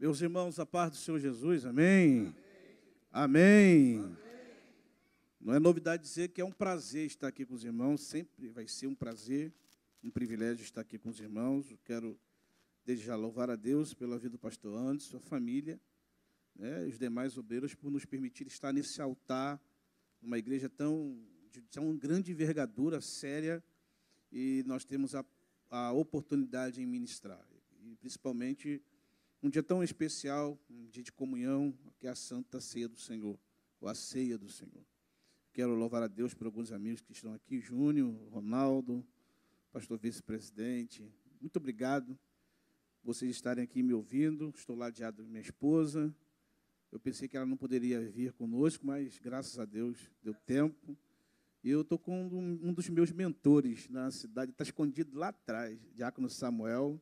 Meus irmãos, a paz do Senhor Jesus, amém? Amém. Não é novidade dizer que é um prazer estar aqui com os irmãos, sempre vai ser um prazer, um privilégio estar aqui com os irmãos. Eu quero, desde já, louvar a Deus pela vida do pastor Anderson, sua família, né, e os demais obreiros, por nos permitir estar nesse altar, numa igreja de tão grande envergadura, séria, e nós temos a oportunidade em ministrar, e principalmente um dia tão especial, um dia de comunhão, que é a Santa Ceia do Senhor, ou a Ceia do Senhor. Quero louvar a Deus por alguns amigos que estão aqui, Júnior, Ronaldo, pastor vice-presidente. Muito obrigado por vocês estarem aqui me ouvindo. Estou ladeado com minha esposa. Eu pensei que ela não poderia vir conosco, mas, graças a Deus, deu tempo. E eu estou com um dos meus mentores na cidade, está escondido lá atrás, Diácono Samuel.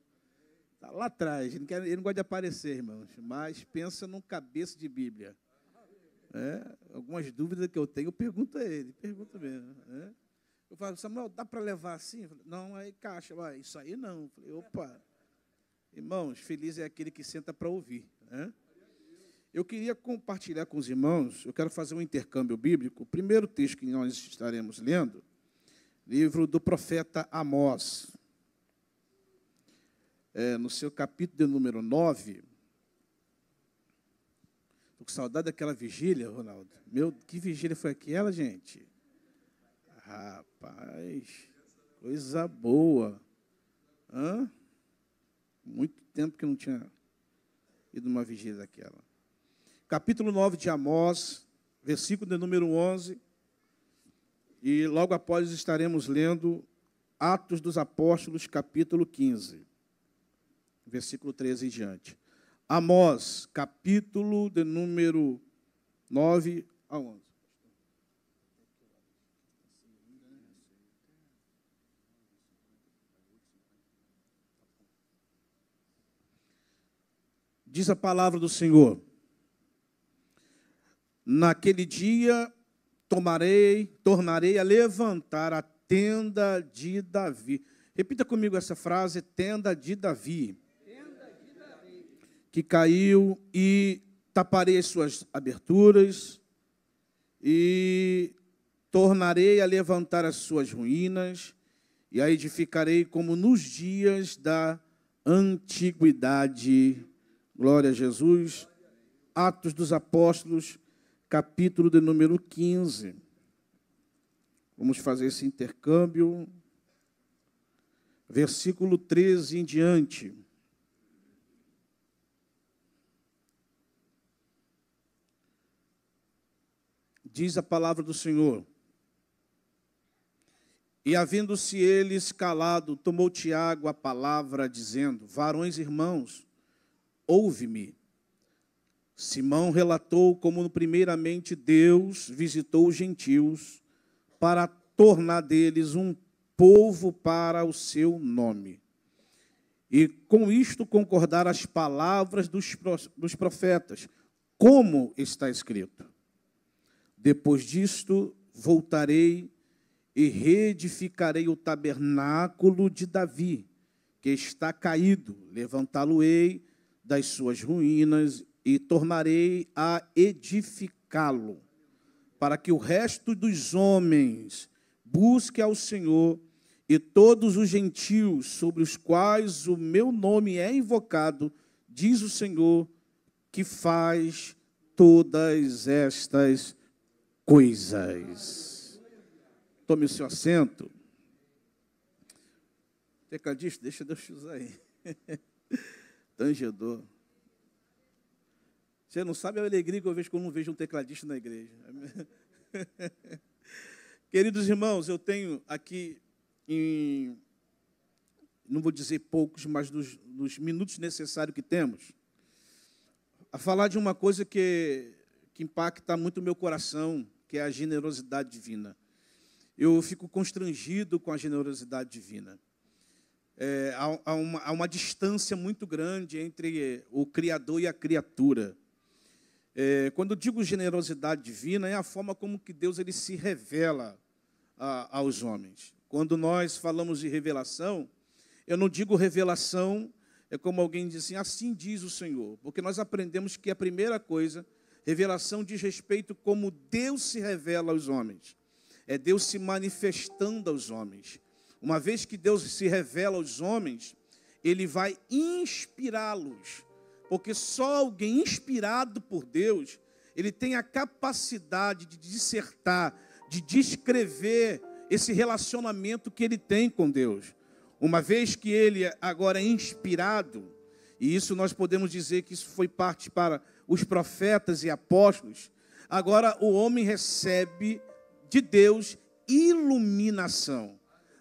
Está lá atrás, ele não gosta de aparecer, irmãos, mas pensa num cabeça de Bíblia. Algumas dúvidas que eu tenho, eu pergunto a ele, pergunto mesmo. Eu falo, Samuel, dá para levar assim? Eu falo, não, aí caixa, isso aí não. Eu falei, opa, irmãos, feliz é aquele que senta para ouvir. Eu queria compartilhar com os irmãos, eu quero fazer um intercâmbio bíblico. O primeiro texto que nós estaremos lendo, livro do profeta Amós. No seu capítulo de número 9, estou com saudade daquela vigília, Ronaldo. Que vigília foi aquela, gente? Rapaz, coisa boa. Muito tempo que eu não tinha ido numa vigília daquela. Capítulo 9 de Amós, versículo de número 11, e logo após estaremos lendo Atos dos Apóstolos, capítulo 15. Versículo 13 em diante. Amós, capítulo de número 9 a 11. Diz a palavra do Senhor: naquele dia tornarei a levantar a tenda de Davi. Repita comigo essa frase, tenda de Davi. Que caiu, e taparei as suas aberturas, e tornarei a levantar as suas ruínas, e a edificarei como nos dias da antiguidade. Glória a Jesus. Atos dos Apóstolos, capítulo de número 15. Vamos fazer esse intercâmbio. Versículo 13 em diante. Diz a palavra do Senhor: e havendo-se eles calado, tomou Tiago a palavra, dizendo: varões irmãos, ouve-me. Simão relatou como primeiramente Deus visitou os gentios para tornar deles um povo para o seu nome. E com isto concordaram as palavras dos profetas, como está escrito: depois disto, voltarei e reedificarei o tabernáculo de Davi, que está caído, levantá-lo-ei das suas ruínas e tornarei a edificá-lo, para que o resto dos homens busque ao Senhor, e todos os gentios sobre os quais o meu nome é invocado, diz o Senhor, que faz todas estas coisas. Tome o seu assento. Tecladista, deixa Deus te usar aí. Tangedor. Você não sabe a alegria que eu vejo quando não vejo um tecladista na igreja. Queridos irmãos, eu tenho aqui, não vou dizer poucos, mas nos minutos necessários que temos, a falar de uma coisa que impacta muito o meu coração, que é a generosidade divina. Eu fico constrangido com a generosidade divina. Há uma distância muito grande entre o Criador e a criatura. Quando eu digo generosidade divina, é a forma como que Deus ele se revela aos homens. Quando nós falamos de revelação, eu não digo revelação É como alguém diz assim diz o Senhor. Porque nós aprendemos que a primeira coisa, revelação diz respeito como Deus se revela aos homens. É Deus se manifestando aos homens. Uma vez que Deus se revela aos homens, Ele vai inspirá-los. Porque só alguém inspirado por Deus, ele tem a capacidade de dissertar, de descrever esse relacionamento que ele tem com Deus. Uma vez que ele agora é inspirado, e isso nós podemos dizer que isso foi parte para os profetas e apóstolos, agora o homem recebe de Deus iluminação.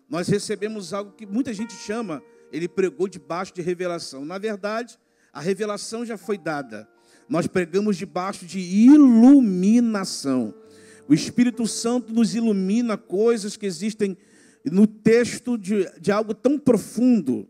Nós recebemos algo que muita gente chama, ele pregou debaixo de revelação. Na verdade, a revelação já foi dada. Nós pregamos debaixo de iluminação. O Espírito Santo nos ilumina coisas que existem no texto de algo tão profundo,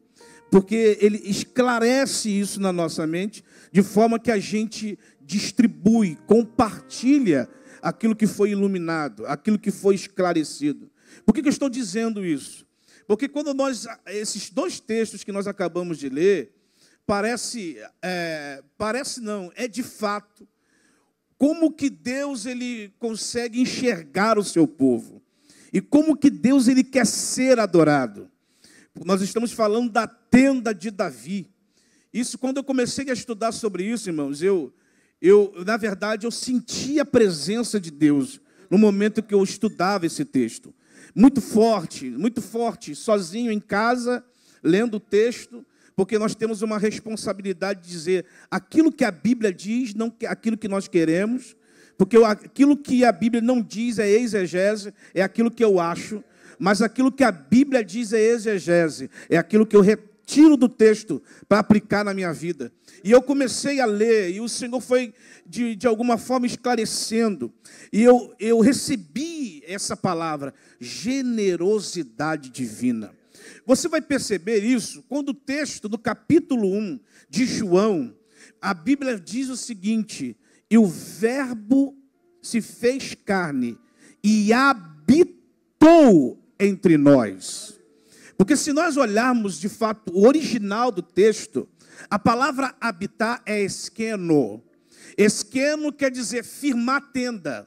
porque ele esclarece isso na nossa mente, de forma que a gente distribui, compartilha aquilo que foi iluminado, aquilo que foi esclarecido. Por que eu estou dizendo isso? Porque quando esses dois textos que nós acabamos de ler, é de fato, como que Deus ele consegue enxergar o seu povo. E como que Deus ele quer ser adorado. Nós estamos falando da tenda de Davi. Isso, quando eu comecei a estudar sobre isso, irmãos, na verdade, eu senti a presença de Deus no momento que eu estudava esse texto. Muito forte, sozinho em casa, lendo o texto, porque nós temos uma responsabilidade de dizer aquilo que a Bíblia diz, não aquilo que nós queremos, porque aquilo que a Bíblia não diz é exegese, é aquilo que eu acho, mas aquilo que a Bíblia diz é exegese, é aquilo que eu retiro do texto para aplicar na minha vida. E eu comecei a ler, e o Senhor foi, de alguma forma, esclarecendo, e eu recebi essa palavra, generosidade divina. Você vai perceber isso quando o texto do capítulo 1 de João, a Bíblia diz o seguinte: e o verbo se fez carne e habitou entre nós. Porque se nós olharmos de fato o original do texto, a palavra habitar é esqueno. Esqueno quer dizer firmar tenda.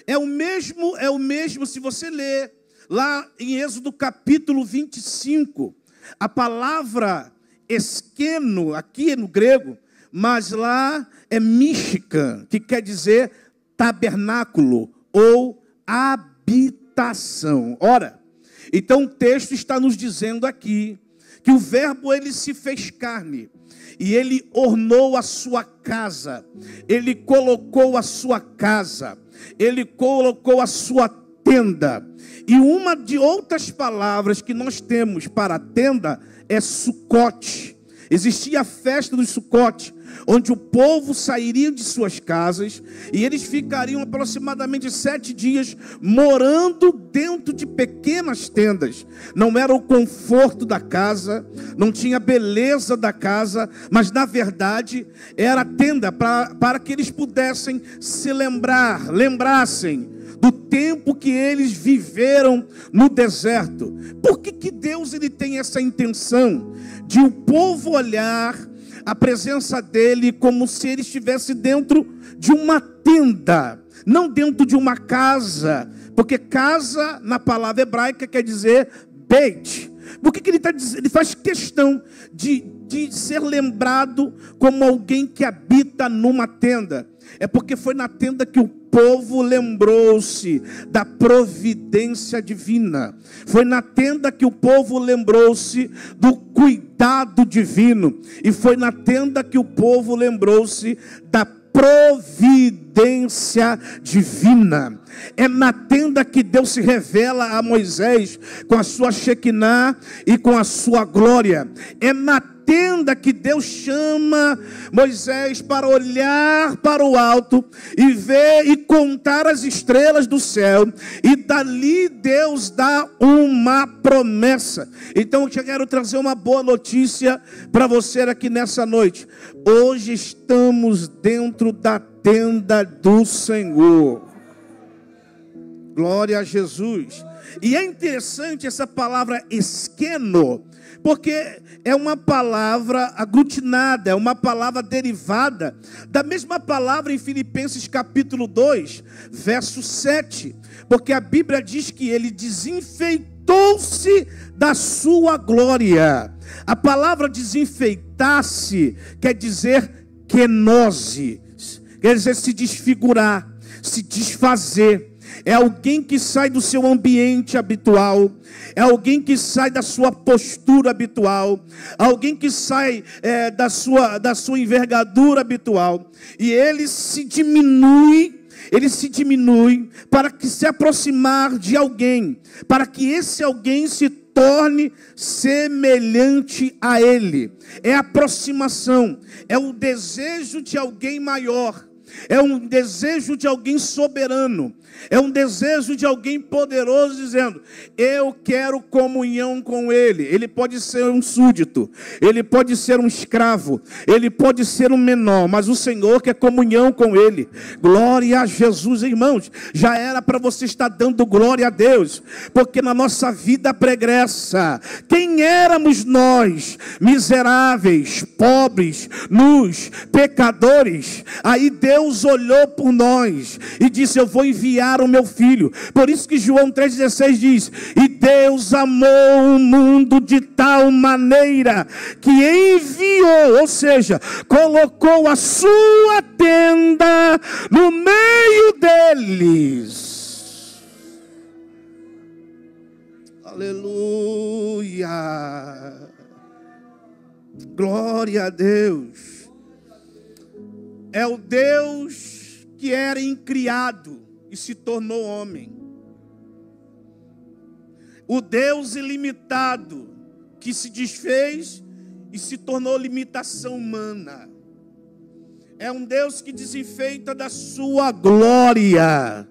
É o mesmo se você ler lá em Êxodo capítulo 25, a palavra esqueno, aqui no grego, mas lá é mística, que quer dizer tabernáculo ou habitação. Ora, então o texto está nos dizendo aqui que o verbo ele se fez carne e ele ornou a sua casa, ele colocou a sua casa, ele colocou a sua tenda. E uma de outras palavras que nós temos para a tenda é Sucote. Existia a festa do Sucote, onde o povo sairia de suas casas e eles ficariam aproximadamente 7 dias morando dentro de pequenas tendas. Não era o conforto da casa, não tinha a beleza da casa, mas na verdade era a tenda para que eles pudessem se lembrassem do tempo que eles viveram no deserto. Por que Deus ele tem essa intenção de o povo olhar a presença dele como se ele estivesse dentro de uma tenda, não dentro de uma casa? Porque casa na palavra hebraica quer dizer beit. Por que ele faz questão de ser lembrado como alguém que habita numa tenda? É porque foi na tenda que o povo lembrou-se da providência divina. Foi na tenda que o povo lembrou-se do cuidado divino. E foi na tenda que o povo lembrou-se da providência divina. É na tenda que Deus se revela a Moisés com a sua Shekinah e com a sua glória. É na tenda que Deus chama Moisés para olhar para o alto e ver e contar as estrelas do céu, e dali Deus dá uma promessa. Então eu quero trazer uma boa notícia para você aqui nessa noite. Hoje estamos dentro da tenda do Senhor. Glória a Jesus. E é interessante essa palavra esqueno, porque é uma palavra aglutinada, é uma palavra derivada da mesma palavra em Filipenses capítulo 2, verso 7. Porque a Bíblia diz que ele desenfeitou-se da sua glória. A palavra desenfeitar-se quer dizer quenose, quer dizer se desfigurar, se desfazer. É alguém que sai do seu ambiente habitual, é alguém que sai da sua postura habitual, alguém que sai da sua envergadura habitual, e ele se diminui para que se aproximar de alguém, para que esse alguém se torne semelhante a ele. É aproximação, é o desejo de alguém maior, é um desejo de alguém soberano, é um desejo de alguém poderoso, dizendo: eu quero comunhão com ele. Ele pode ser um súdito, ele pode ser um escravo, ele pode ser um menor, mas o Senhor quer comunhão com ele. Glória a Jesus, irmãos. Já era para você estar dando glória a Deus, porque na nossa vida pregressa, quem éramos nós? Miseráveis, pobres, nus, pecadores. Aí Deus olhou por nós e disse: eu vou enviar o meu filho. Por isso que João 3,16 diz: e Deus amou o mundo de tal maneira que enviou, ou seja, colocou a sua tenda no meio deles. Aleluia, glória a Deus. É o Deus que era incriado e se tornou homem. O Deus ilimitado que se desfez e se tornou limitação humana. É um Deus que desenfeita da sua glória.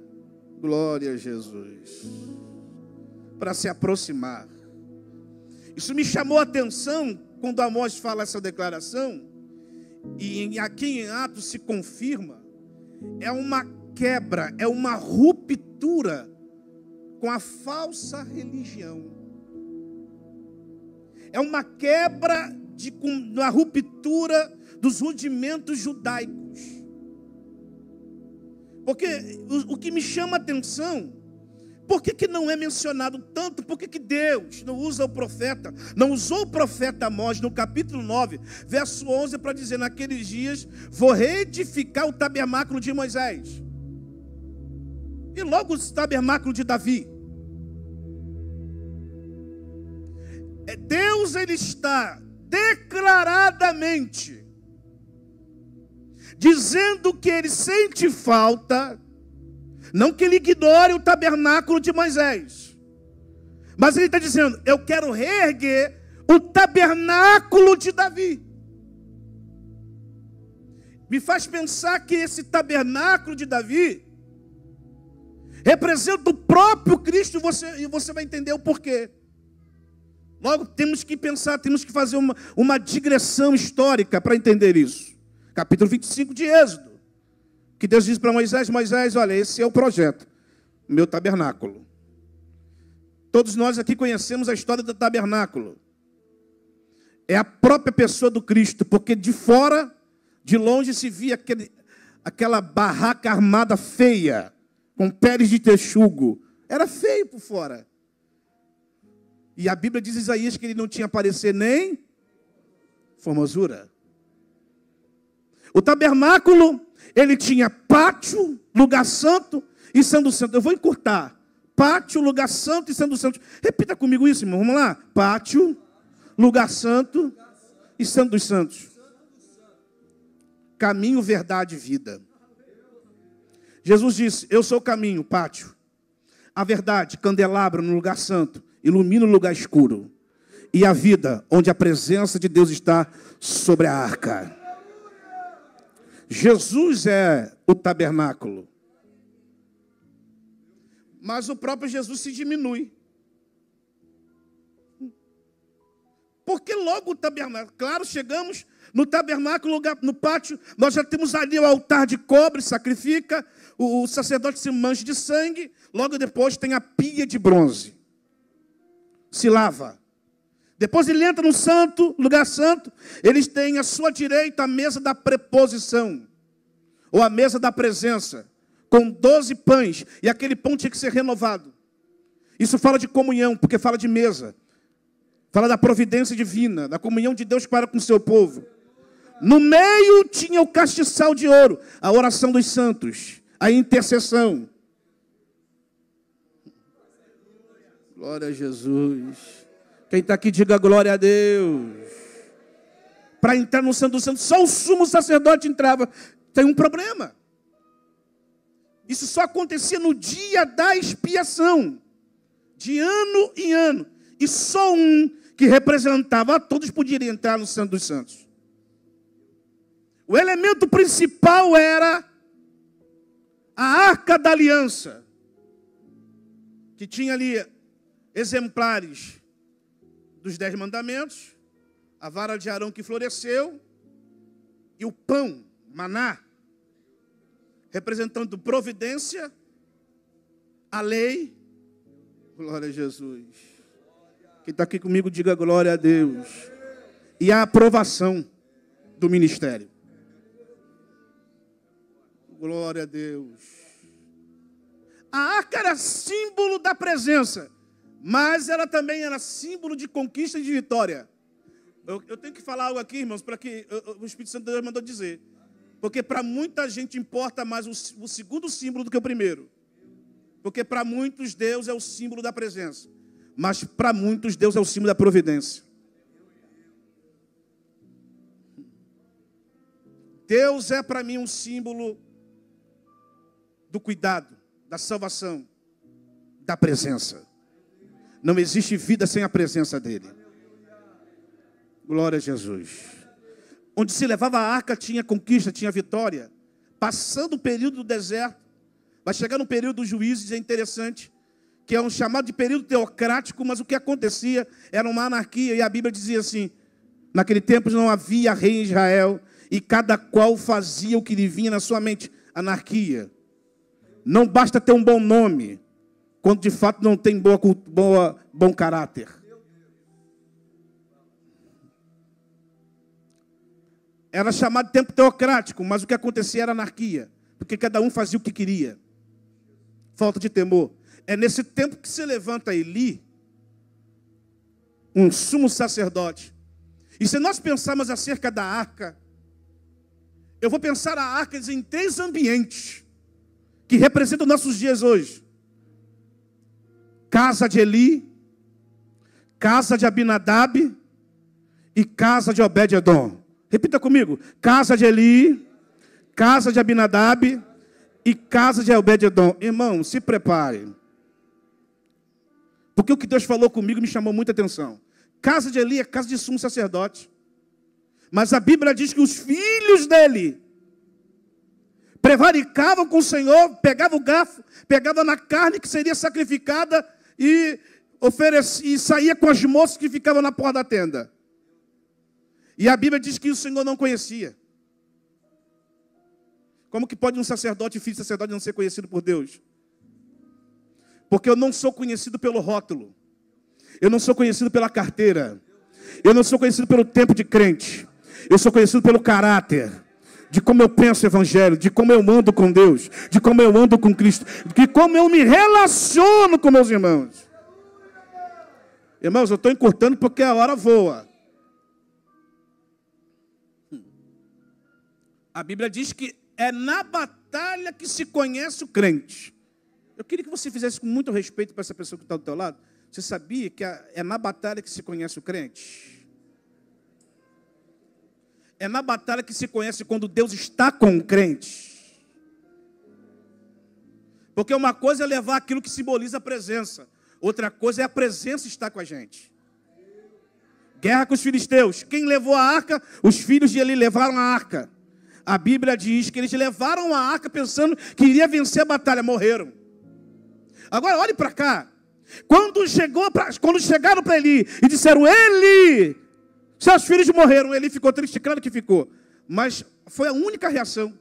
Glória a Jesus. Para se aproximar. Isso me chamou a atenção quando Amós fala essa declaração. E aqui em Atos se confirma. É uma quebra, é uma ruptura com a falsa religião. É uma quebra, uma ruptura dos rudimentos judaicos. Porque o que me chama a atenção, por que não é mencionado tanto? Por que Deus não usa o profeta, não usou o profeta Amós no capítulo 9, verso 11, para dizer: naqueles dias vou reedificar o tabernáculo de Moisés. E logo o tabernáculo de Davi. Deus, ele está declaradamente dizendo que ele sente falta, não que ele ignore o tabernáculo de Moisés, mas ele está dizendo: eu quero reerguer o tabernáculo de Davi. Me faz pensar que esse tabernáculo de Davi representa o próprio Cristo, e você vai entender o porquê. Logo, temos que pensar, temos que fazer uma digressão histórica para entender isso. Capítulo 25 de Êxodo, que Deus diz para Moisés: Moisés, olha, esse é o projeto, meu tabernáculo. Todos nós aqui conhecemos a história do tabernáculo. É a própria pessoa do Cristo, porque de fora, de longe, se via aquela barraca armada feia, com peles de texugo. Era feio por fora. E a Bíblia diz em Isaías que ele não tinha parecer nem formosura. O tabernáculo, ele tinha pátio, lugar santo e santo santo. Eu vou encurtar. Pátio, lugar santo e santo santo. Repita comigo isso, irmão. Vamos lá. Pátio, lugar santo e santo dos santos. Caminho, verdade e vida. Jesus disse: eu sou o caminho, pátio. A verdade, candelabro no lugar santo, ilumina o lugar escuro. E a vida, onde a presença de Deus está sobre a arca. Jesus é o tabernáculo. Mas o próprio Jesus se diminui. Porque logo o tabernáculo, claro, chegamos No tabernáculo, no pátio, nós já temos ali o altar de cobre, sacrifica, o sacerdote se mancha de sangue, logo depois tem a pia de bronze. Se lava. Depois ele entra no santo, lugar santo, eles têm à sua direita a mesa da preposição, ou a mesa da presença, com 12 pães, e aquele pão tinha que ser renovado. Isso fala de comunhão, porque fala de mesa. Fala da providência divina, da comunhão de Deus para com o seu povo. No meio tinha o castiçal de ouro, a oração dos santos, a intercessão. Glória a Jesus. Quem está aqui, diga glória a Deus. Para entrar no Santo dos Santos, só o sumo sacerdote entrava. Tem um problema. Isso só acontecia no dia da expiação, de ano em ano. E só um que representava a todos podia entrar no Santo dos Santos. O elemento principal era a Arca da Aliança, que tinha ali exemplares dos 10 mandamentos, a vara de Arão que floresceu, e o pão, maná, representando providência, a lei. Glória a Jesus. Quem está aqui comigo, diga glória a Deus. E a aprovação do ministério. Glória a Deus. A arca era símbolo da presença, mas ela também era símbolo de conquista e de vitória. Eu tenho que falar algo aqui, irmãos, para que o Espírito Santo de Deus mandou dizer. Porque para muita gente importa mais o segundo símbolo do que o primeiro. Porque para muitos Deus é o símbolo da presença. Mas para muitos Deus é o símbolo da providência. Deus é para mim um símbolo do cuidado, da salvação, da presença. Não existe vida sem a presença dele. Glória a Jesus. Onde se levava a arca tinha conquista, tinha vitória. Passando o período do deserto, vai chegar no período dos juízes, é interessante, que é um chamado de período teocrático, mas o que acontecia era uma anarquia, e a Bíblia dizia assim, naquele tempo não havia rei em Israel, e cada qual fazia o que lhe vinha na sua mente. Anarquia. Não basta ter um bom nome, quando de fato não tem bom caráter. Era chamado de tempo teocrático, mas o que acontecia era anarquia, porque cada um fazia o que queria. Falta de temor. É nesse tempo que se levanta Eli, um sumo sacerdote. E se nós pensarmos acerca da arca, eu vou pensar a arca em 3 ambientes que representam nossos dias hoje. Casa de Eli, casa de Abinadab e casa de Obed-edom. Repita comigo. Casa de Eli, casa de Abinadab e casa de Obed-edom. Irmão, se prepare. Porque o que Deus falou comigo me chamou muita atenção. Casa de Eli é casa de sumo sacerdote. Mas a Bíblia diz que os filhos dele prevaricavam com o Senhor, pegavam o garfo, pegavam na carne que seria sacrificada e saía com as moças que ficavam na porta da tenda. E a Bíblia diz que o Senhor não conhecia. Como que pode um sacerdote, filho de sacerdote, não ser conhecido por Deus? Porque eu não sou conhecido pelo rótulo. Eu não sou conhecido pela carteira. Eu não sou conhecido pelo tempo de crente. Eu sou conhecido pelo caráter. De como eu penso o evangelho. De como eu ando com Deus. De como eu ando com Cristo. De como eu me relaciono com meus irmãos. Irmãos, eu estou encurtando porque a hora voa. A Bíblia diz que é na batalha que se conhece o crente. Eu queria que você fizesse com muito respeito para essa pessoa que está do teu lado. Você sabia que é na batalha que se conhece o crente? É na batalha que se conhece quando Deus está com o crente. Porque uma coisa é levar aquilo que simboliza a presença. Outra coisa é a presença estar com a gente. Guerra com os filisteus. Quem levou a arca? Os filhos de Eli levaram a arca. A Bíblia diz que eles levaram a arca pensando que iria vencer a batalha. Morreram. Agora olhe para cá. Quando chegaram para Eli e disseram, Eli, Seus filhos morreram, Eli ficou triste, claro que ficou. Mas foi a única reação.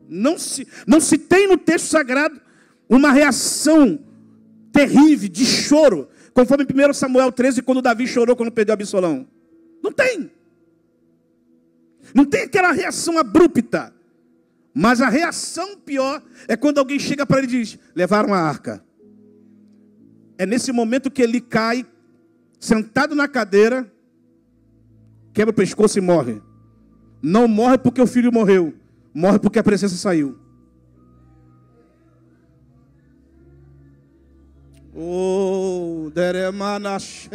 Não se tem no texto sagrado uma reação terrível, de choro, conforme 1 Samuel 13, quando Davi chorou quando perdeu Absalão. Não tem. Não tem aquela reação abrupta. Mas a reação pior é quando alguém chega para ele e diz: levaram a arca. É nesse momento que ele cai, sentado na cadeira, quebra o pescoço e morre. Não morre porque o filho morreu. Morre porque a presença saiu. Oh, Deremanache.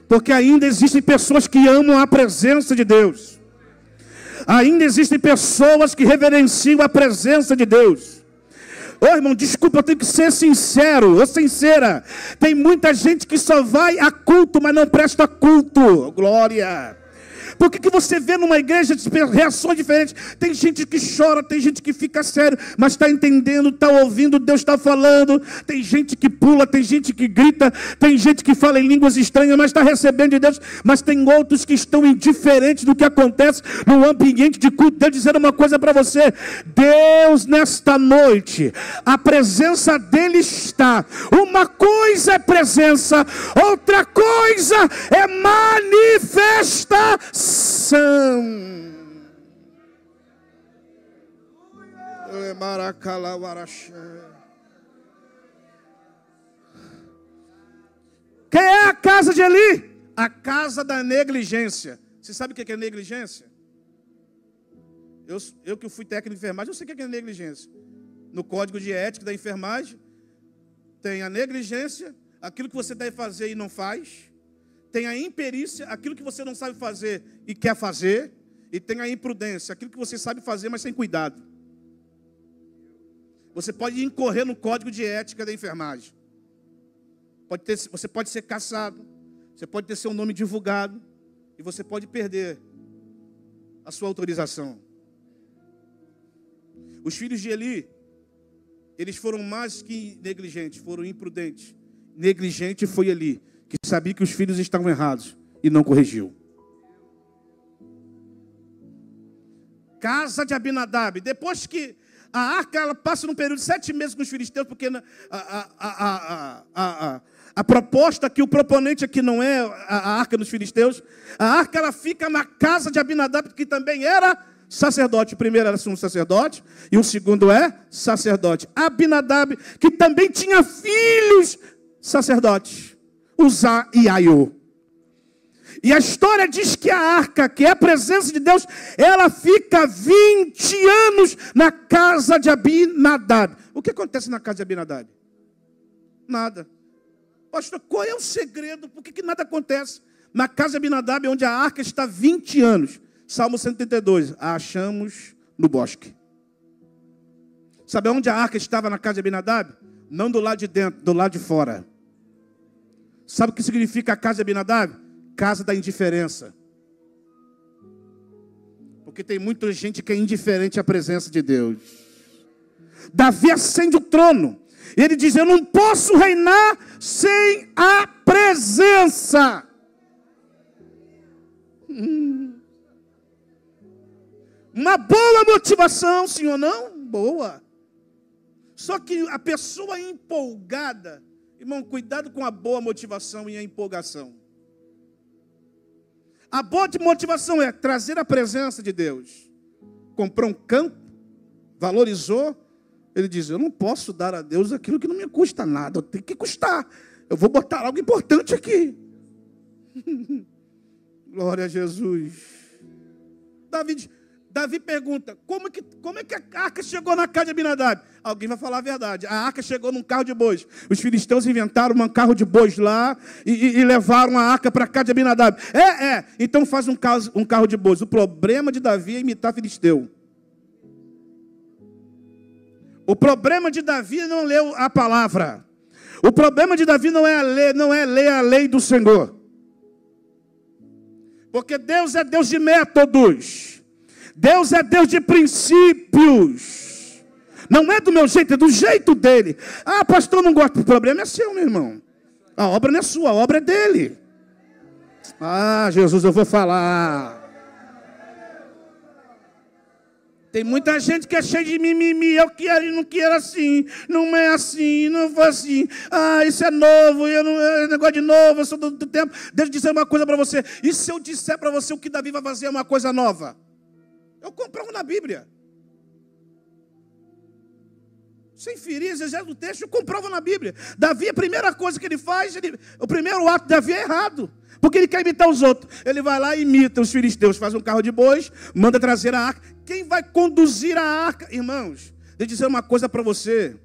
Porque ainda existem pessoas que amam a presença de Deus. Ainda existem pessoas que reverenciam a presença de Deus. Ô irmão, desculpa, eu tenho que ser sincero, ou sincera. Tem muita gente que só vai a culto, mas não presta culto. Glória. Por que você vê numa igreja reações diferentes? Tem gente que chora, tem gente que fica sério, mas está entendendo, está ouvindo, Deus está falando. Tem gente que pula, tem gente que grita, tem gente que fala em línguas estranhas, mas está recebendo de Deus. Mas tem outros que estão indiferentes do que acontece no ambiente de culto. Deus dizendo uma coisa para você: Deus nesta noite, a presença dele está. Uma coisa é presença, outra coisa é manifestação. Quem é a casa de Eli? A casa da negligência. Você sabe o que é negligência? Eu que fui técnico de enfermagem, eu sei o que é negligência. No código de ética da enfermagem, tem a negligência, aquilo que você deve fazer e não faz. Tem a imperícia, aquilo que você não sabe fazer e quer fazer. E tem a imprudência, aquilo que você sabe fazer, mas sem cuidado. Você pode incorrer no código de ética da enfermagem. Você pode ser caçado. Você pode ter seu nome divulgado. E você pode perder a sua autorização. Os filhos de Eli, eles foram mais que negligentes, foram imprudentes. Negligente foi Eli, que sabia que os filhos estavam errados e não corrigiu. Casa de Abinadab. Depois que a arca ela passa num período de 7 meses com os filisteus, porque a proposta que o proponente aqui não é a arca dos filisteus. A arca ela fica na casa de Abinadab, que também era sacerdote. O primeiro era um sacerdote e o segundo é sacerdote. Abinadab, que também tinha filhos sacerdotes. Uzá e Aiô. E a história diz que a arca, que é a presença de Deus, ela fica 20 anos na casa de Abinadab. O que acontece na casa de Abinadab? Nada. Pastor, qual é o segredo? Por que nada acontece? Na casa de Abinadab, onde a arca está 20 anos. Salmo 132, a achamos no bosque. Sabe onde a arca estava na casa de Abinadab? Não do lado de dentro, do lado de fora. Sabe o que significa a casa de Abinadab? Casa da indiferença. Porque tem muita gente que é indiferente à presença de Deus. Davi acende o trono. Ele diz: eu não posso reinar sem a presença. Uma boa motivação, sim ou não? Boa. Só que a pessoa empolgada, irmão, cuidado com a boa motivação e a empolgação. A boa motivação é trazer a presença de Deus. Comprou um campo, valorizou. Ele diz: eu não posso dar a Deus aquilo que não me custa nada. Eu tenho que custar. Eu vou botar algo importante aqui. Glória a Jesus. Davi pergunta: como é que a arca chegou na casa de Abinadab? Alguém vai falar a verdade. A arca chegou num carro de bois. Os filisteus inventaram um carro de bois lá e levaram a arca para a casa de Abinadab. Então faz um carro de bois. O problema de Davi é imitar filisteu. O problema de Davi não leu a palavra. O problema de Davi não é ler a lei do Senhor. Porque Deus é Deus de métodos. Deus é Deus de princípios. Não é do meu jeito, é do jeito dele. Ah, pastor, não gosto. O problema é seu, meu irmão. A obra não é sua, a obra é dele. Ah, Jesus, eu vou falar. Tem muita gente que é cheia de mimimi. Eu quero e não quero assim. Não é assim, não foi assim. Ah, isso é novo. É negócio de novo. Eu sou do tempo. Deixa eu dizer uma coisa para você. E se eu disser para você o que Davi vai fazer é uma coisa nova? Eu comprovo na Bíblia. Sem ferir, exegese do texto, eu comprovo na Bíblia. Davi, a primeira coisa que ele faz, o primeiro ato de Davi é errado. Porque ele quer imitar os outros. Ele vai lá e imita os filisteus, faz um carro de bois, manda trazer a arca. Quem vai conduzir a arca? Irmãos, deixa eu dizer uma coisa para você.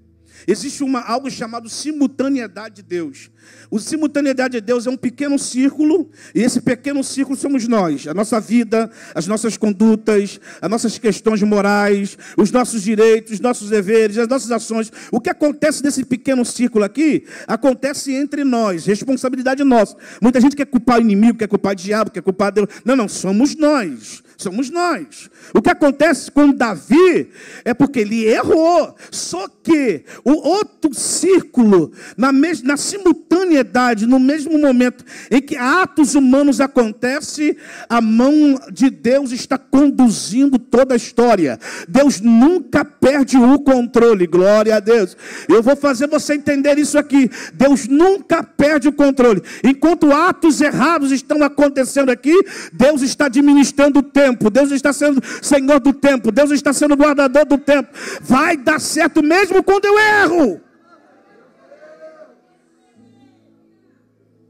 Existe algo chamado simultaneidade de Deus. A simultaneidade de Deus é um pequeno círculo, e esse pequeno círculo somos nós. A nossa vida, as nossas condutas, as nossas questões morais, os nossos direitos, os nossos deveres, as nossas ações. O que acontece nesse pequeno círculo aqui, acontece entre nós, responsabilidade nossa. Muita gente quer culpar o inimigo, quer culpar o diabo, quer culpar Deus. Não, somos nós. Somos nós. O que acontece com Davi é porque ele errou. Só que o outro círculo, na simultaneidade, no mesmo momento em que atos humanos acontecem, a mão de Deus está conduzindo toda a história. Deus nunca perde o controle. Glória a Deus. Eu vou fazer você entender isso aqui. Deus nunca perde o controle. Enquanto atos errados estão acontecendo aqui, Deus está administrando o tempo. Deus está sendo Senhor do tempo. Deus está sendo guardador do tempo. Vai dar certo mesmo quando eu erro.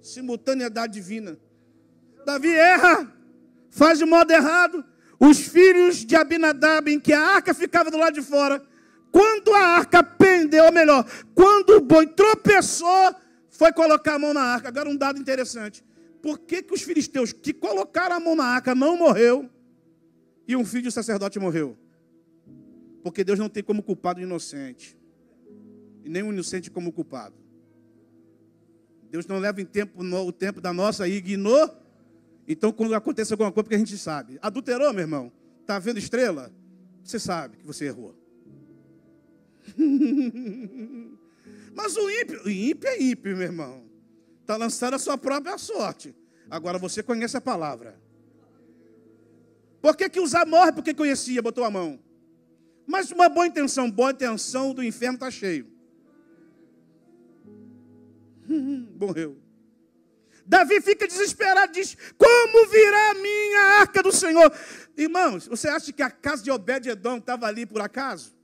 Simultaneidade divina. Davi erra, faz de modo errado. Os filhos de Abinadab, em que a arca ficava do lado de fora, quando a arca pendeu, ou melhor, quando o boi tropeçou, foi colocar a mão na arca. Agora um dado interessante. Por que os filisteus que colocaram a mão na arca não morreu e um filho do sacerdote morreu? Porque Deus não tem como culpado o inocente. E nem o inocente como culpado. Deus não leva o tempo da nossa e ignorou. Então, quando acontece alguma coisa, porque a gente sabe. Adulterou, meu irmão? Está vendo estrela? Você sabe que você errou. Mas o ímpio é ímpio, meu irmão. Está lançando a sua própria sorte. Agora você conhece a palavra. Por que Uzá morre? Porque conhecia, botou a mão. Mas uma boa intenção do inferno está cheio. Morreu. Davi fica desesperado, diz: como virá a minha arca do Senhor? Irmãos, você acha que a casa de Obed-Edom estava ali por acaso?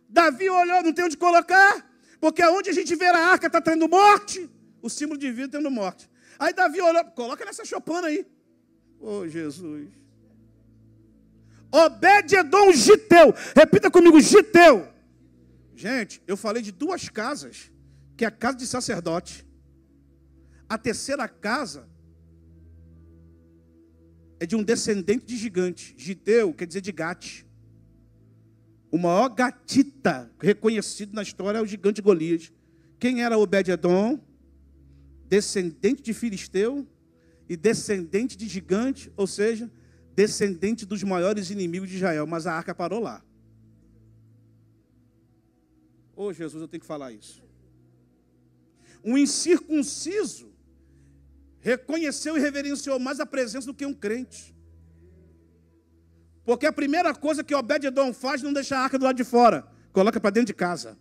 Davi olhou, não tem onde colocar, porque onde a gente vê a arca está tendo morte, o símbolo de vida tendo morte. Aí Davi olhou, coloca nessa chopana aí. Oh, Jesus. Obed-Edom Giteu. Repita comigo, Giteu. Gente, eu falei de duas casas, que é a casa de sacerdote. A terceira casa é de um descendente de gigante. Giteu quer dizer de Gate. O maior gatita reconhecido na história é o gigante Golias. Quem era Obed-Edom? Descendente de filisteu e descendente de gigante, ou seja, descendente dos maiores inimigos de Israel. Mas a arca parou lá. Oh, Jesus, eu tenho que falar isso. Um incircunciso reconheceu e reverenciou mais a presença do que um crente. Porque a primeira coisa que Obed-Edom faz não deixa a arca do lado de fora. Coloca para dentro de casa.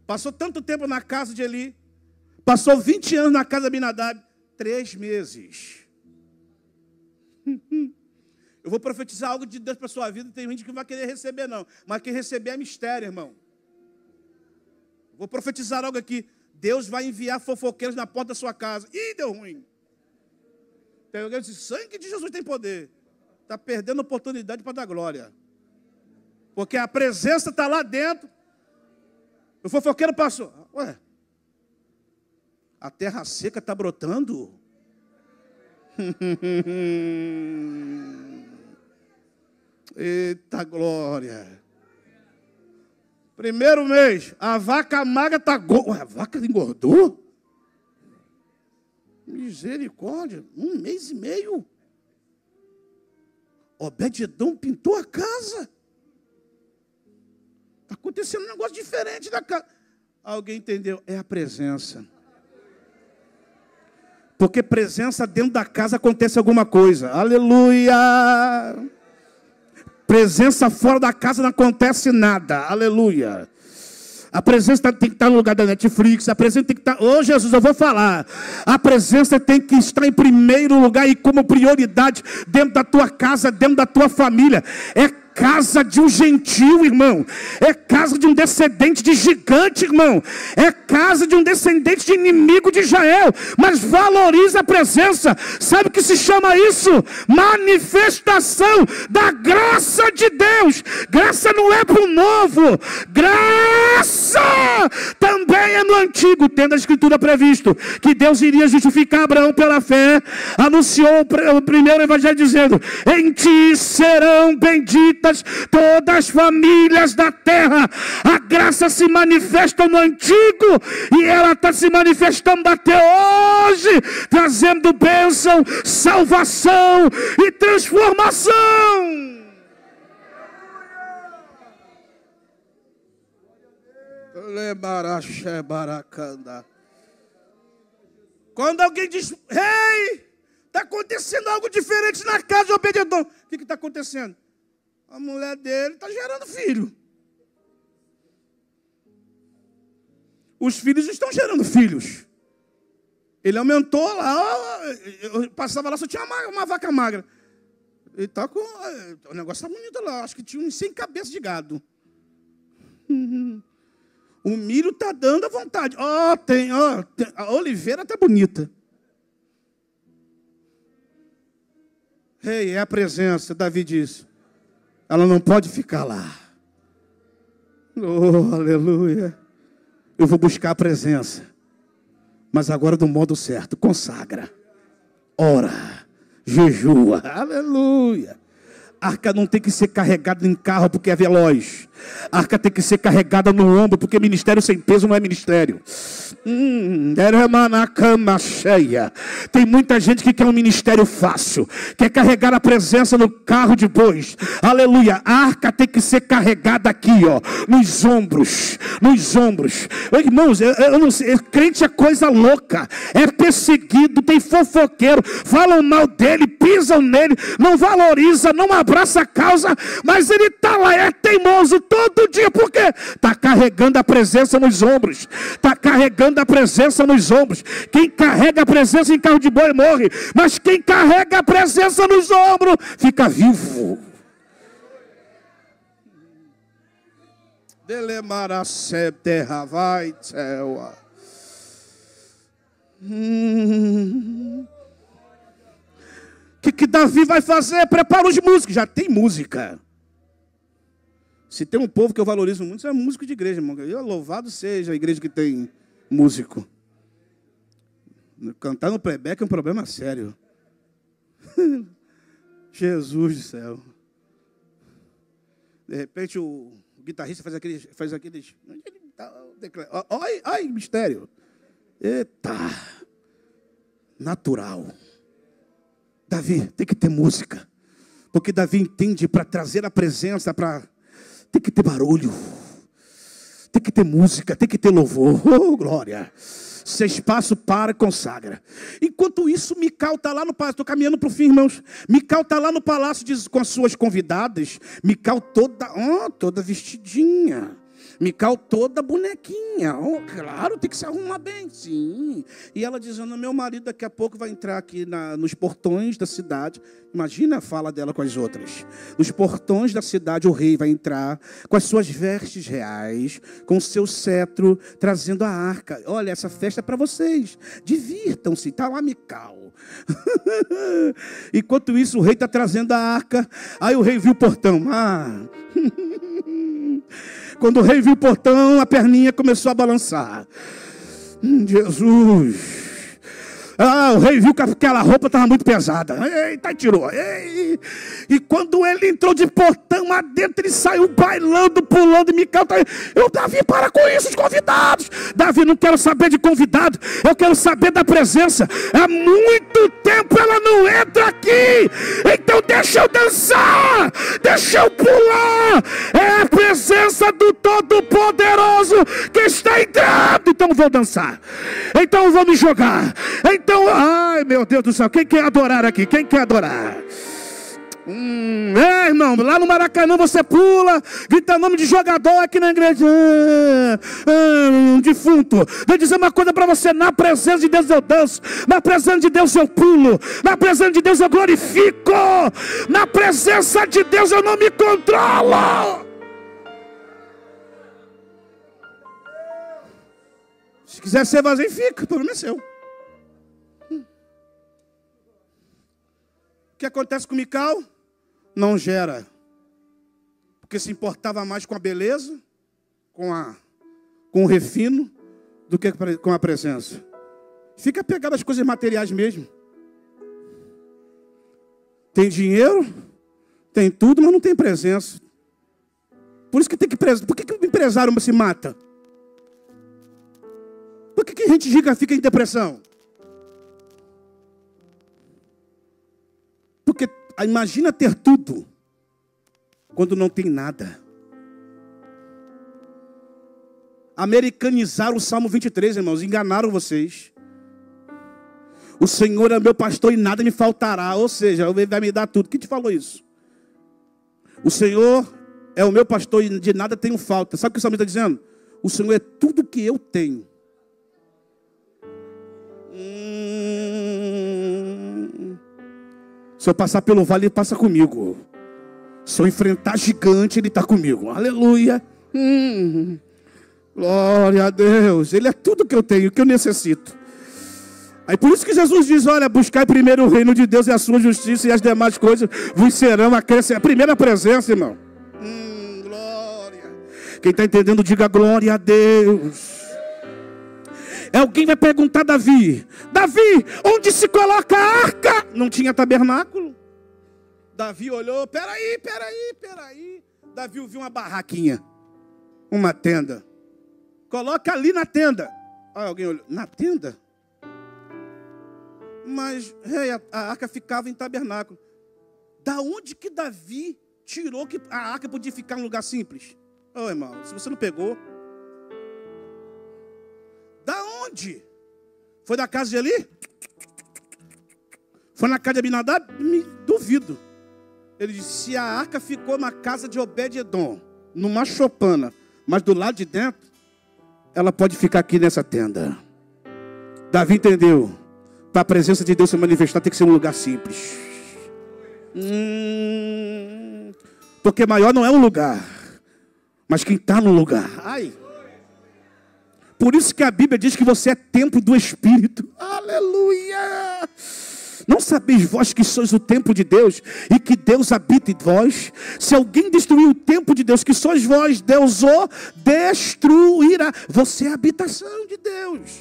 Passou tanto tempo na casa de Eli. Passou 20 anos na casa de Abinadab. 3 meses. Eu vou profetizar algo de Deus para a sua vida. Tem gente que não vai querer receber, não. Mas quem receber é mistério, irmão. Vou profetizar algo aqui. Deus vai enviar fofoqueiros na porta da sua casa. Ih, deu ruim. Tem alguém que diz: sangue de Jesus tem poder. Está perdendo a oportunidade para dar glória. Porque a presença está lá dentro. O fofoqueiro passou. Ué, a terra seca está brotando? Eita glória. Primeiro mês, a vaca magra está gorda. A vaca engordou? Misericórdia, 1 mês e meio. Obed-Edom pintou a casa. Está acontecendo um negócio diferente da casa. Alguém entendeu? É a presença. Porque presença dentro da casa acontece alguma coisa. Aleluia! Presença fora da casa não acontece nada. Aleluia! A presença tem que estar no lugar da Netflix. A presença tem que estar... Ô, Jesus, eu vou falar. A presença tem que estar em primeiro lugar e como prioridade dentro da tua casa, dentro da tua família. É casa de um gentil, irmão. É casa de um descendente de gigante, irmão. É casa de um descendente de inimigo de Israel. Mas valoriza a presença. Sabe o que se chama isso? Manifestação da graça de Deus. Graça não é para o novo. Graça também é no antigo. Tendo a escritura previsto que Deus iria justificar Abraão pela fé, anunciou o primeiro evangelho dizendo: em ti serão benditas todas as famílias da terra. A graça se manifesta no antigo e ela está se manifestando até hoje, trazendo bênção, salvação e transformação. Quando alguém diz: ei, está acontecendo algo diferente na casa de Obed-edom. O que está acontecendo? A mulher dele está gerando filho. Os filhos estão gerando filhos. Ele aumentou lá. Eu passava lá, só tinha uma vaca magra. Ele está com... O negócio está bonito lá. Acho que tinha uns 100 cabeças de gado. O milho está dando à vontade. A oliveira está bonita. Ei, é a presença. Davi disse: ela não pode ficar lá. Oh, aleluia. Eu vou buscar a presença. Mas agora do modo certo. Consagra. Ora. Jejua. Aleluia. A arca não tem que ser carregada em carro porque é veloz. A arca tem que ser carregada no ombro, porque ministério sem peso não é ministério. Na cama cheia. Tem muita gente que quer um ministério fácil, quer carregar a presença no carro de bois. Aleluia. A arca tem que ser carregada aqui, ó, nos ombros. Nos ombros. Irmãos, eu não sei, crente é coisa louca. É perseguido, tem fofoqueiro, falam mal dele, pisam nele, não valoriza, não abraça a causa, mas ele está lá, é teimoso todo dia. Por quê? Está carregando a presença nos ombros. Está carregando a presença nos ombros. Quem carrega a presença em carro de boi morre, mas quem carrega a presença nos ombros fica vivo. O que Davi vai fazer? Prepara os músicos. Já tem música. Se tem um povo que eu valorizo muito, é músico de igreja, irmão. Louvado seja a igreja que tem músico. Cantar no playback é um problema sério. Jesus do céu. De repente o guitarrista faz aqueles... Ai, mistério. Eita. Natural. Davi tem que ter música. Porque Davi entende, para trazer a presença, tem que ter barulho. Tem que ter música, tem que ter louvor. Oh, glória. Se espaço para, consagra. Enquanto isso, Mical está lá no palácio. Estou caminhando para o fim, irmãos. Mical está lá no palácio com as suas convidadas. Mical toda vestidinha. Mical toda bonequinha. Oh, claro, tem que se arrumar bem, sim. E ela dizendo: meu marido daqui a pouco vai entrar aqui nos portões da cidade. Imagina a fala dela com as outras. Nos portões da cidade o rei vai entrar com as suas vestes reais, com o seu cetro, trazendo a arca. Olha, essa festa é para vocês. Divirtam-se. Está lá Mical. Enquanto isso, o rei está trazendo a arca. Aí o rei viu o portão. Quando o rei viu o portão, a perninha começou a balançar. Jesus. O rei viu que aquela roupa estava muito pesada. Eita, tirou. E quando ele entrou de portão adentro, ele saiu bailando, pulando. E Mical está aí. Davi, para com isso, os convidados. Davi, não quero saber de convidado. Eu quero saber da presença. Há muito tempo ela não entra aqui. Então Então deixa eu dançar, deixa eu pular. É a presença do Todo-Poderoso que está entrando. Então eu vou dançar, então eu vou me jogar. Então, ai meu Deus do céu, quem quer adorar aqui? Quem quer adorar? Irmão, lá no Maracanã você pula, grita nome de jogador aqui na igreja, defunto. Vou dizer uma coisa para você: na presença de Deus eu danço, na presença de Deus eu pulo, na presença de Deus eu glorifico, na presença de Deus eu não me controlo. Se quiser ser vazio, fica, o problema é seu. O que acontece com Mical? Não gera, porque se importava mais com a beleza, com o refino, do que com a presença. Fica pegado às coisas materiais mesmo. Tem dinheiro, tem tudo, mas não tem presença. Por isso que tem que prezar. Por que o empresário se mata? Por que a gente rica fica em depressão? Porque imagina ter tudo quando não tem nada. Americanizaram o Salmo 23, irmãos, enganaram vocês. O Senhor é meu pastor e nada me faltará, ou seja, Ele vai me dar tudo. Quem te falou isso? O Senhor é o meu pastor e de nada tenho falta. Sabe o que o Salmo está dizendo? O Senhor é tudo que eu tenho. Se eu passar pelo vale, Ele passa comigo. Se eu enfrentar gigante, Ele está comigo. Aleluia. Glória a Deus. Ele é tudo que eu tenho, que eu necessito. Aí por isso que Jesus diz: olha, buscai primeiro o reino de Deus e a sua justiça, e as demais coisas vos serão acrescentadas. A primeira presença, irmão. Glória. Quem está entendendo, diga glória a Deus. Alguém vai perguntar a Davi: Davi, onde se coloca a arca? Não tinha tabernáculo. Davi olhou: peraí. Davi viu uma barraquinha, uma tenda. Coloca ali na tenda. Aí alguém olhou: na tenda? Mas a arca ficava em tabernáculo. Da onde que Davi tirou que a arca podia ficar em um lugar simples? Ô irmão, se você não pegou, da onde? Foi da casa de Eli? Foi na casa de Abinadab? Me duvido. Ele disse: se a arca ficou na casa de Obed-edom, numa chopana, mas do lado de dentro, ela pode ficar aqui nessa tenda. Davi entendeu: para a presença de Deus se manifestar tem que ser um lugar simples. Porque maior não é um lugar, mas quem está no lugar. Ai. Por isso que a Bíblia diz que você é templo do Espírito. Aleluia! Não sabeis vós que sois o templo de Deus e que Deus habita em vós? Se alguém destruir o templo de Deus, que sois vós, Deus o destruirá. Você é a habitação de Deus.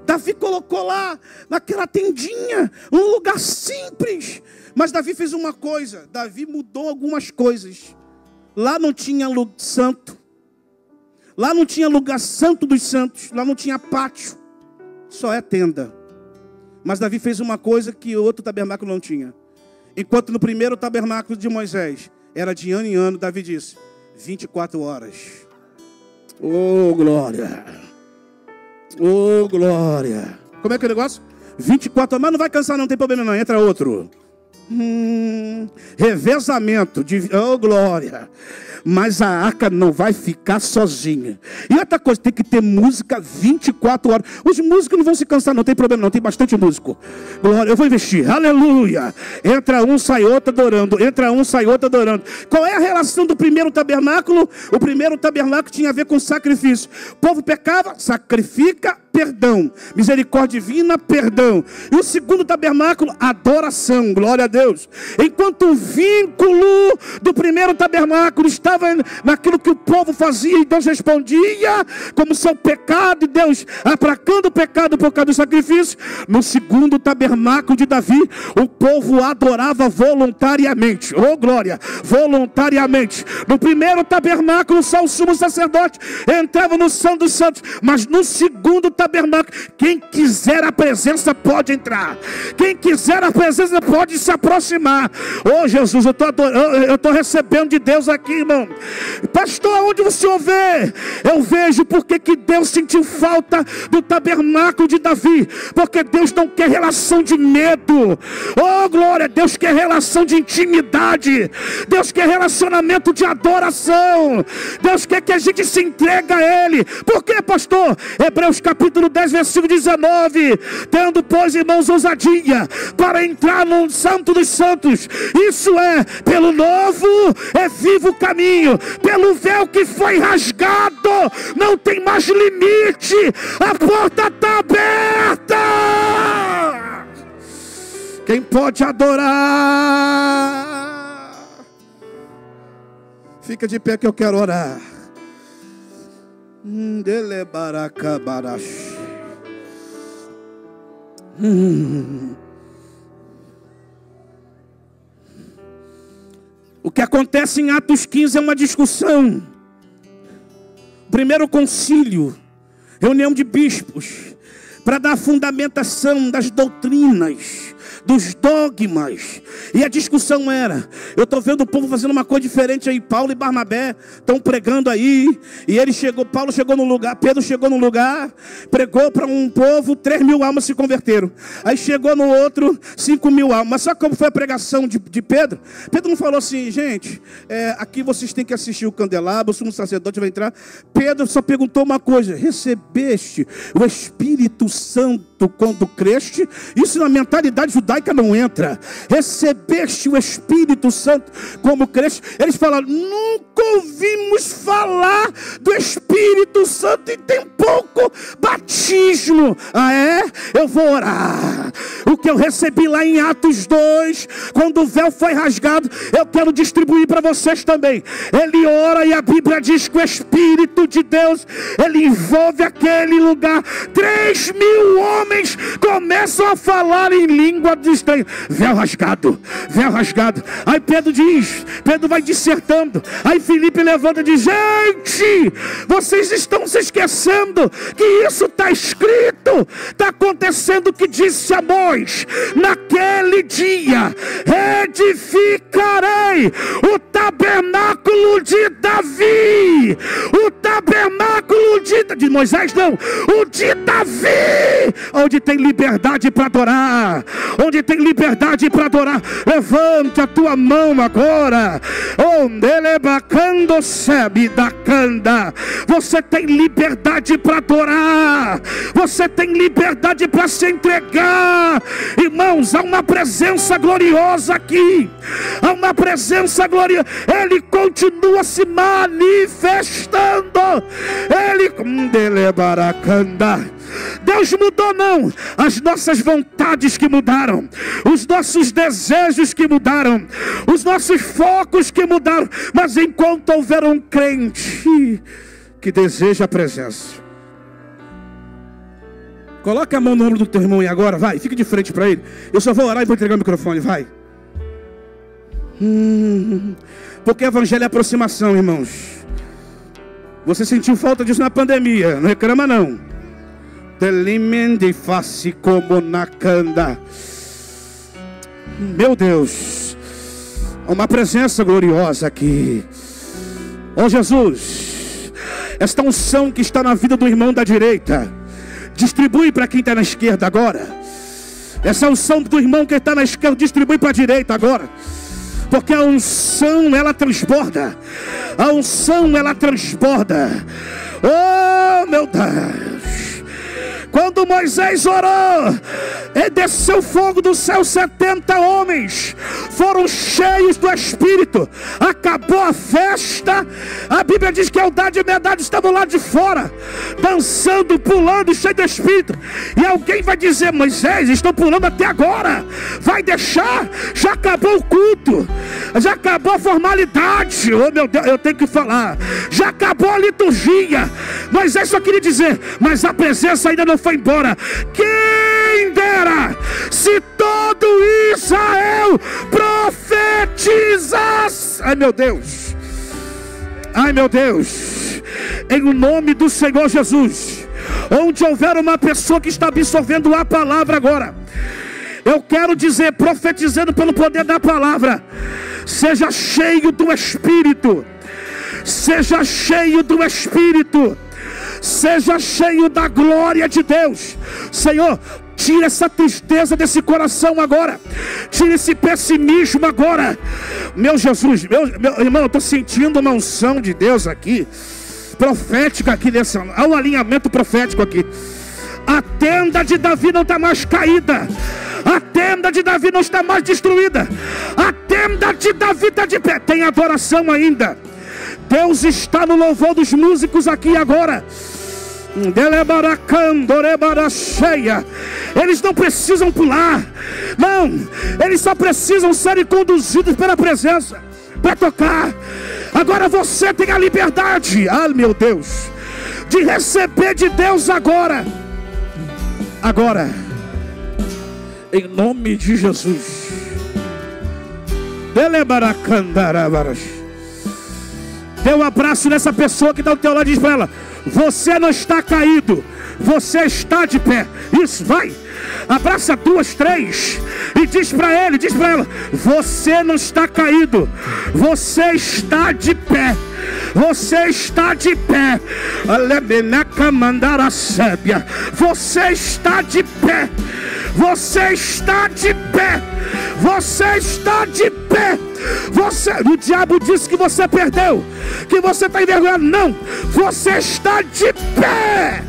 Davi colocou lá, naquela tendinha, um lugar simples. Mas Davi fez uma coisa. Davi mudou algumas coisas. Lá não tinha lugar santo. Lá não tinha lugar santo dos santos. Lá não tinha pátio. Só é tenda. Mas Davi fez uma coisa que o outro tabernáculo não tinha. Enquanto no primeiro tabernáculo de Moisés era de ano em ano, Davi disse: 24 horas. Oh, glória. Oh, glória. Como é que é o negócio? 24 horas. Mas não vai cansar, não tem problema não. Entra outro. Revezamento de... Oh, glória. Mas a arca não vai ficar sozinha. E outra coisa, tem que ter música 24 horas. Os músicos não vão se cansar, não tem problema não, tem bastante músico. Glória, eu vou investir, aleluia. Entra um, sai outro adorando. Entra um, sai outro adorando. Qual é a relação do primeiro tabernáculo? O primeiro tabernáculo tinha a ver com sacrifício. O povo pecava, sacrifica, perdão. Misericórdia divina, perdão. E o segundo tabernáculo, adoração, glória a Deus. Enquanto o vínculo do primeiro tabernáculo está entrava naquilo que o povo fazia, e Deus respondia como seu pecado, e Deus aplacando o pecado por causa do sacrifício. No segundo tabernáculo de Davi, o povo adorava voluntariamente. Oh glória, voluntariamente. No primeiro tabernáculo, só o sumo sacerdote entrava no Santo dos Santos, mas no segundo tabernáculo, quem quiser a presença pode entrar, quem quiser a presença pode se aproximar. Oh Jesus, eu estou recebendo de Deus aqui, irmão. Pastor, onde o senhor vê? Eu vejo porque que Deus sentiu falta do tabernáculo de Davi, porque Deus não quer relação de medo. Oh glória, Deus quer relação de intimidade, Deus quer relacionamento de adoração, Deus quer que a gente se entregue a Ele. Por quê, pastor? Hebreus capítulo 10, versículo 19: tendo, pois, irmãos, ousadia para entrar no Santo dos Santos, isso é, pelo novo e vivo caminho, pelo véu que foi rasgado, não tem mais limite, a porta está aberta. Quem pode adorar? Fica de pé que eu quero orar. O que acontece em Atos 15 é uma discussão. Primeiro concílio, reunião de bispos, para dar a fundamentação das doutrinas, dos dogmas. E a discussão era: eu estou vendo o povo fazendo uma coisa diferente aí. Paulo e Barnabé estão pregando aí, e Paulo chegou no lugar, Pedro chegou no lugar, pregou para um povo, 3.000 almas se converteram. Aí chegou no outro, 5.000 almas. Mas sabe como foi a pregação de Pedro? Pedro não falou assim: gente, aqui vocês têm que assistir o candelabro, o sumo sacerdote vai entrar. Pedro só perguntou uma coisa: recebeste o Espírito Santo quando creste? Isso na mentalidade judaica não entra. Recebeste o Espírito Santo como creste? Eles falaram: nunca ouvimos falar do Espírito Santo e tem pouco batismo. Ah é? Eu vou orar. O que eu recebi lá em Atos 2, quando o véu foi rasgado, eu quero distribuir para vocês também. Ele ora e a Bíblia diz que o Espírito de Deus, ele envolve aquele lugar. 3.000 homens começam a falar em língua de estranho. Véu rasgado, véu rasgado. Aí Pedro vai dissertando. Aí Filipe levanta e diz: gente, vocês estão se esquecendo que isso está escrito. Está acontecendo o que disse Amós: naquele dia edificarei o tabernáculo de Davi. O tabernáculo de Moisés não, o de Davi, onde tem liberdade para adorar, onde tem liberdade para adorar. Levante a tua mão agora. Você tem liberdade para adorar, você tem liberdade para se entregar. Irmãos, há uma presença gloriosa aqui, há uma presença gloriosa. Ele continua se manifestando. Deus mudou não, as nossas vontades que mudaram, os nossos desejos que mudaram, os nossos focos que mudaram. Mas enquanto houver um crente que deseja a presença, coloca a mão no ombro do teu irmão e agora, vai, fique de frente para ele. Eu só vou orar e vou entregar o microfone, vai. Porque evangelho é aproximação, irmãos. Você sentiu falta disso na pandemia, não reclama não. Telimende face como na canda. Meu Deus, uma presença gloriosa aqui. Oh Jesus, esta unção que está na vida do irmão da direita, distribui para quem está na esquerda agora. Essa unção do irmão que está na esquerda, distribui para a direita agora. Porque a unção, ela transborda. A unção, ela transborda. Oh meu Deus. Quando Moisés orou, e desceu fogo do céu, 70 homens foram cheios do Espírito. Acabou a festa. A Bíblia diz que Eldade e Medade estavam lá de fora, dançando, pulando, cheio do Espírito. E alguém vai dizer: Moisés, estão pulando até agora, vai deixar? Já acabou o culto. Já acabou a formalidade. Oh meu Deus, eu tenho que falar. Já acabou a liturgia. Moisés só queria dizer, mas a presença ainda não foi embora. Quem dera se todo Israel profetizasse. Ai meu Deus. Ai meu Deus. Em nome do Senhor Jesus. Onde houver uma pessoa que está absorvendo a palavra agora, eu quero dizer, profetizando pelo poder da palavra, seja cheio do Espírito, seja cheio do Espírito, seja cheio da glória de Deus. Senhor, tira essa tristeza desse coração agora, tira esse pessimismo agora. Meu Jesus, meu irmão, eu estou sentindo uma unção de Deus aqui, profética aqui nessa, há um alinhamento profético aqui. A tenda de Davi não está mais caída, a tenda de Davi não está mais destruída, a tenda de Davi está de pé. Tem adoração ainda. Deus está no louvor dos músicos aqui agora. Eles não precisam pular, não, eles só precisam ser conduzidos pela presença para tocar. Agora você tem a liberdade, ah meu Deus, de receber de Deus agora. Agora, em nome de Jesus. Dê um abraço nessa pessoa que está ao teu lado e diz para ela: você não está caído, você está de pé. Isso, vai. Abraça 2, 3 e diz para ele, diz para ela: você não está caído, você está de pé. Você está de pé. Você está de pé. Você está de pé. Você está de pé. O diabo disse que você perdeu, que você está envergonhado. Não, você está de pé.